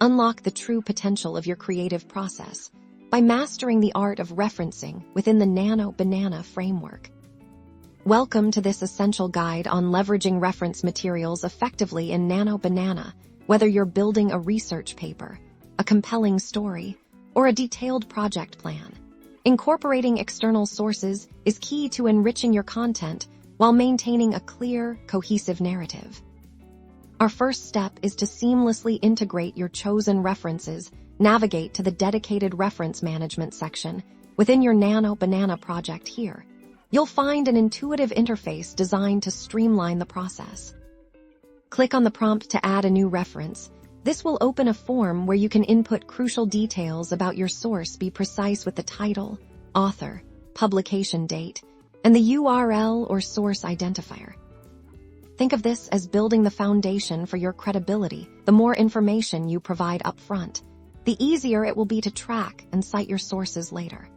Unlock the true potential of your creative process by mastering the art of referencing within the Nano Banana framework. Welcome to this essential guide on leveraging reference materials effectively in Nano Banana, whether you're building a research paper, a compelling story, or a detailed project plan. Incorporating external sources is key to enriching your content while maintaining a clear, cohesive narrative. Our first step is to seamlessly integrate your chosen references. Navigate to the dedicated reference management section within your Nano Banana project here. You'll find an intuitive interface designed to streamline the process. Click on the prompt to add a new reference. This will open a form where you can input crucial details about your source. Be precise with the title, author, publication date, and the URL or source identifier. Think of this as building the foundation for your credibility. The more information you provide up front, the easier it will be to track and cite your sources later.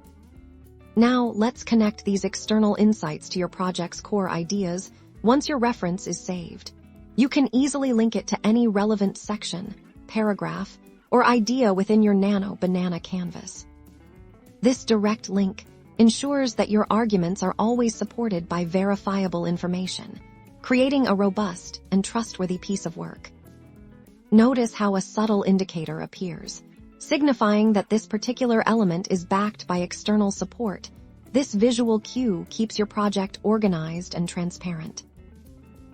Now, let's connect these external insights to your project's core ideas. Once your reference is saved, you can easily link it to any relevant section, paragraph, or idea within your Nano Banana canvas. This direct link ensures that your arguments are always supported by verifiable information, creating a robust and trustworthy piece of work. Notice how a subtle indicator appears, signifying that this particular element is backed by external support. This visual cue keeps your project organized and transparent.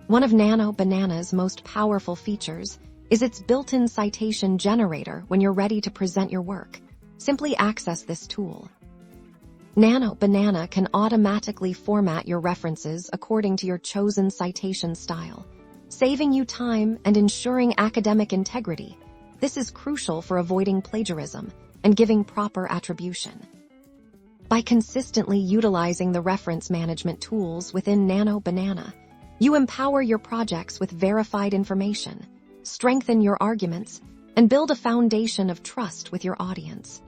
One of Nano Banana's most powerful features is its built-in citation generator. When you're ready to present your work, simply access this tool. Nano Banana can automatically format your references according to your chosen citation style, saving you time and ensuring academic integrity. This is crucial for avoiding plagiarism and giving proper attribution. By consistently utilizing the reference management tools within Nano Banana, you empower your projects with verified information, strengthen your arguments, and build a foundation of trust with your audience.